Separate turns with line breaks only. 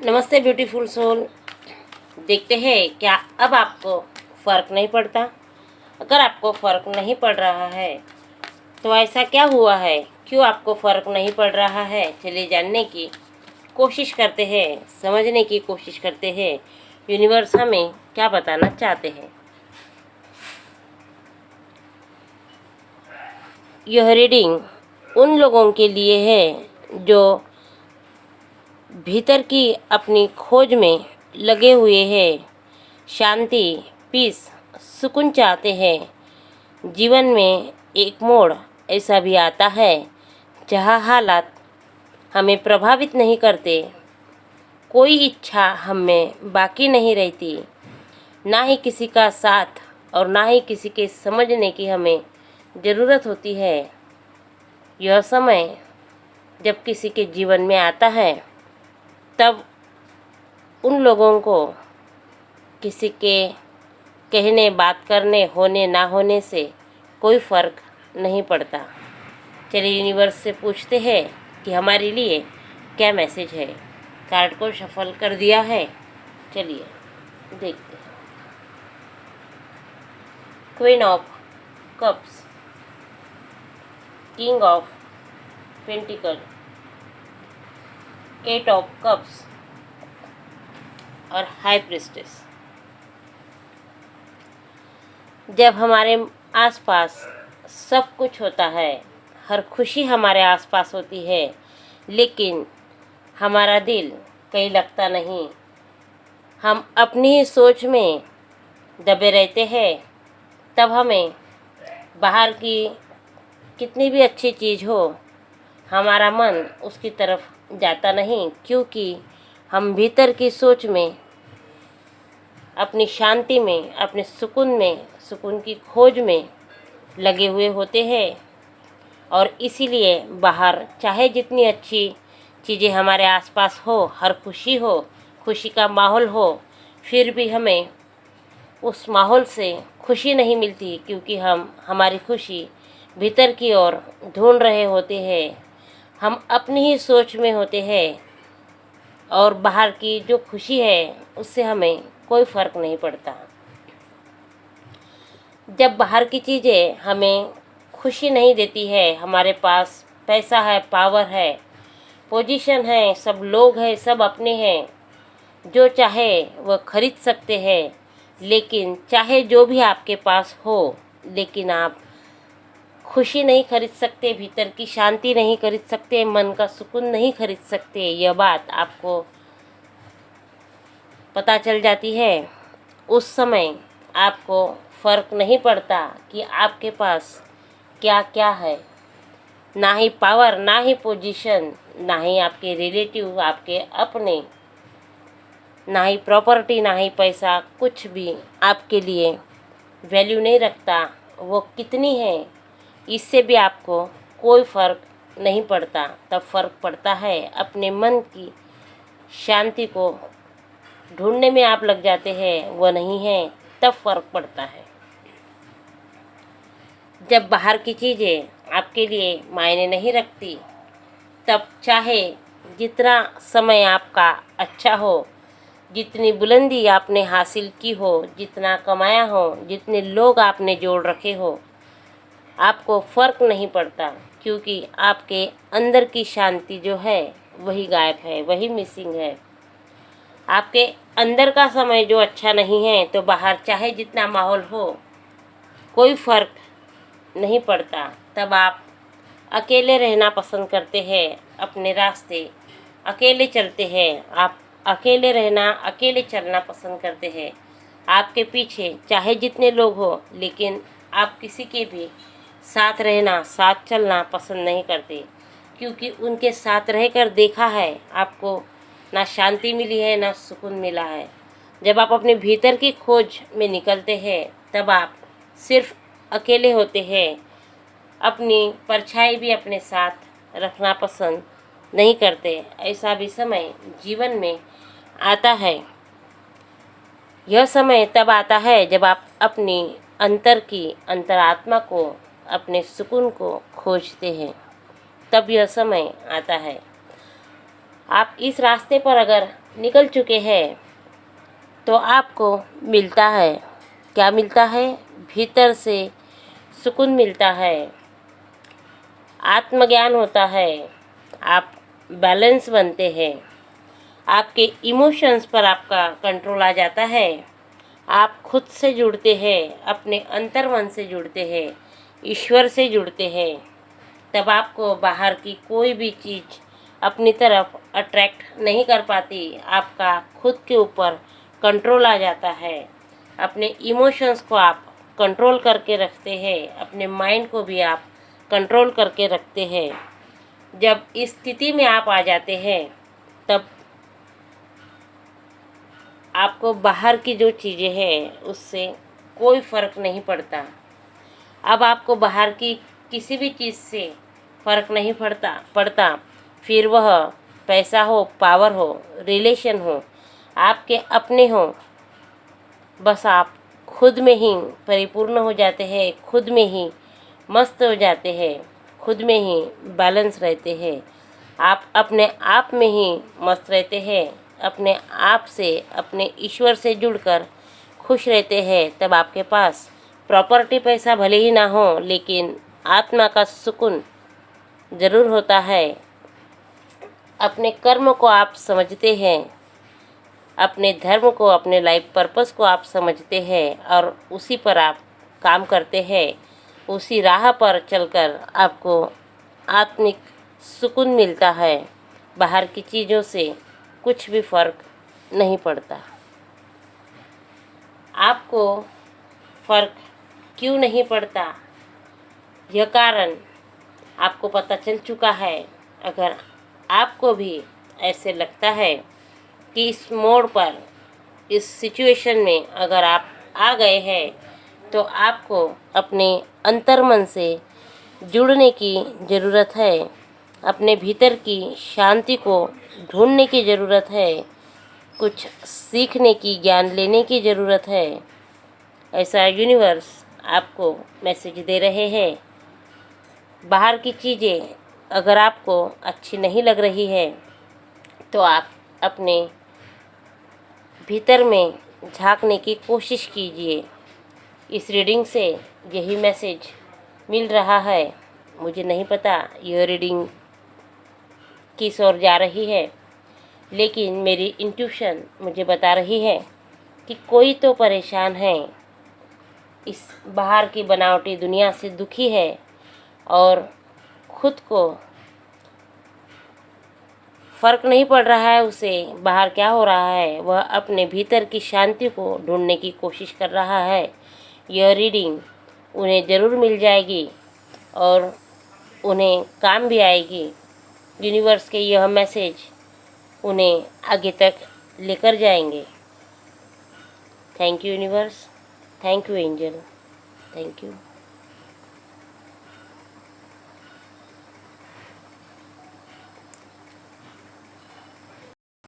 नमस्ते beautiful soul. देखते हैं क्या अब आपको फ़र्क नहीं पड़ता। अगर आपको फ़र्क नहीं पड़ रहा है तो ऐसा क्या हुआ है, क्यों आपको फ़र्क नहीं पड़ रहा है। चलिए जानने की कोशिश करते हैं, समझने की कोशिश करते हैं यूनिवर्स हमें क्या बताना चाहते हैं। यह रीडिंग उन लोगों के लिए है जो भीतर की अपनी खोज में लगे हुए हैं, शांति, पीस, सुकून चाहते हैं। जीवन में एक मोड़ ऐसा भी आता है जहाँ हालात हमें प्रभावित नहीं करते, कोई इच्छा हम में बाकी नहीं रहती, ना ही किसी का साथ और ना ही किसी के समझने की हमें ज़रूरत होती है। यह समय जब किसी के जीवन में आता है तब उन लोगों को किसी के कहने, बात करने, होने ना होने से कोई फ़र्क नहीं पड़ता। चलिए यूनिवर्स से पूछते हैं कि हमारे लिए क्या मैसेज है। कार्ड को शफल कर दिया है, चलिए देखते हैं। Queen of cups, king of pentacles, eight of cups और हाई प्रिस्टेस। जब हमारे आसपास सब कुछ होता है, हर खुशी हमारे आसपास होती है, लेकिन हमारा दिल कहीं लगता नहीं, हम अपनी ही सोच में दबे रहते हैं, तब हमें बाहर की कितनी भी अच्छी चीज़ हो, हमारा मन उसकी तरफ जाता नहीं, क्योंकि हम भीतर की सोच में, अपनी शांति में, अपने सुकून में, सुकून की खोज में लगे हुए होते हैं। और इसीलिए बाहर चाहे जितनी अच्छी चीज़ें हमारे आसपास हो, हर खुशी हो, खुशी का माहौल हो, फिर भी हमें उस माहौल से खुशी नहीं मिलती, क्योंकि हम हमारी खुशी भीतर की ओर ढूंढ रहे होते हैं। हम अपनी ही सोच में होते हैं और बाहर की जो खुशी है उससे हमें कोई फ़र्क नहीं पड़ता। जब बाहर की चीज़ें हमें खुशी नहीं देती है, हमारे पास पैसा है, पावर है, पोजीशन है, सब लोग हैं, सब अपने हैं, जो चाहे वह खरीद सकते हैं, लेकिन चाहे जो भी आपके पास हो, लेकिन आप खुशी नहीं खरीद सकते, भीतर की शांति नहीं खरीद सकते, मन का सुकून नहीं खरीद सकते। यह बात आपको पता चल जाती है, उस समय आपको फ़र्क नहीं पड़ता कि आपके पास क्या क्या है। ना ही पावर, ना ही पोजीशन, ना ही आपके रिलेटिव, आपके अपने, ना ही प्रॉपर्टी, ना ही पैसा, कुछ भी आपके लिए वैल्यू नहीं रखता। वो कितनी है इससे भी आपको कोई फ़र्क नहीं पड़ता। तब फ़र्क पड़ता है अपने मन की शांति को ढूंढने में आप लग जाते हैं, वो नहीं है, तब फ़र्क पड़ता है। जब बाहर की चीज़ें आपके लिए मायने नहीं रखती, तब चाहे जितना समय आपका अच्छा हो, जितनी बुलंदी आपने हासिल की हो, जितना कमाया हो, जितने लोग आपने जोड़ रखे हो, आपको फ़र्क नहीं पड़ता, क्योंकि आपके अंदर की शांति जो है वही गायब है, वही मिसिंग है। आपके अंदर का समय जो अच्छा नहीं है, तो बाहर चाहे जितना माहौल हो कोई फ़र्क नहीं पड़ता। तब आप अकेले रहना पसंद करते हैं, अपने रास्ते अकेले चलते हैं, आप अकेले रहना, अकेले चलना पसंद करते हैं। आपके पीछे चाहे जितने लोग हो, लेकिन आप किसी के भी साथ रहना, साथ चलना पसंद नहीं करते, क्योंकि उनके साथ रहकर देखा है आपको ना शांति मिली है, ना सुकून मिला है। जब आप अपने भीतर की खोज में निकलते हैं, तब आप सिर्फ अकेले होते हैं, अपनी परछाई भी अपने साथ रखना पसंद नहीं करते। ऐसा भी समय जीवन में आता है। यह समय तब आता है जब आप अपनी अंतर की अंतरात्मा को, अपने सुकून को खोजते हैं, तब यह समय आता है। आप इस रास्ते पर अगर निकल चुके हैं तो आपको मिलता है, क्या मिलता है? भीतर से सुकून मिलता है, आत्मज्ञान होता है, आप बैलेंस बनते हैं, आपके इमोशंस पर आपका कंट्रोल आ जाता है, आप खुद से जुड़ते हैं, अपने अंतर्मन से जुड़ते हैं, ईश्वर से जुड़ते हैं। तब आपको बाहर की कोई भी चीज़ अपनी तरफ अट्रैक्ट नहीं कर पाती। आपका खुद के ऊपर कंट्रोल आ जाता है, अपने इमोशंस को आप कंट्रोल करके रखते हैं, अपने माइंड को भी आप कंट्रोल करके रखते हैं। जब इस स्थिति में आप आ जाते हैं तब आपको बाहर की जो चीज़ें हैं उससे कोई फ़र्क नहीं पड़ता। अब आपको बाहर की किसी भी चीज़ से फ़र्क नहीं पड़ता, फिर वह पैसा हो, पावर हो, रिलेशन हो, आपके अपने हो, बस आप खुद में ही परिपूर्ण हो जाते हैं, खुद में ही मस्त हो जाते हैं, खुद में ही बैलेंस रहते हैं। आप अपने आप में ही मस्त रहते हैं, अपने आप से, अपने ईश्वर से जुड़कर खुश रहते हैं। तब आपके पास प्रॉपर्टी पैसा भले ही ना हो, लेकिन आत्मा का सुकून ज़रूर होता है। अपने कर्म को आप समझते हैं, अपने धर्म को, अपने लाइफ पर्पस को आप समझते हैं और उसी पर आप काम करते हैं। उसी राह पर चलकर आपको आत्मिक सुकून मिलता है। बाहर की चीज़ों से कुछ भी फ़र्क नहीं पड़ता। आपको फ़र्क क्यों नहीं पड़ता? यह कारण आपको पता चल चुका है। अगर आपको भी ऐसे लगता है कि इस मोड़ पर, इस सिचुएशन में अगर आप आ गए हैं तो आपको अपने अंतर्मन से जुड़ने की ज़रूरत है, अपने भीतर की शांति को ढूंढने की ज़रूरत है, कुछ सीखने की, ज्ञान लेने की ज़रूरत है। ऐसा यूनिवर्स आपको मैसेज दे रहे हैं। बाहर की चीज़ें अगर आपको अच्छी नहीं लग रही है तो आप अपने भीतर में झांकने की कोशिश कीजिए। इस रीडिंग से यही मैसेज मिल रहा है। मुझे नहीं पता यह रीडिंग किस ओर जा रही है, लेकिन मेरी इंट्यूशन मुझे बता रही है कि कोई तो परेशान है, इस बाहर की बनावटी दुनिया से दुखी है और खुद को फ़र्क नहीं पड़ रहा है उसे बाहर क्या हो रहा है। वह अपने भीतर की शांति को ढूंढने की कोशिश कर रहा है। यह रीडिंग उन्हें ज़रूर मिल जाएगी और उन्हें काम भी आएगी। यूनिवर्स के यह मैसेज उन्हें आगे तक लेकर जाएंगे। Thank you universe, thank you angel, thank you.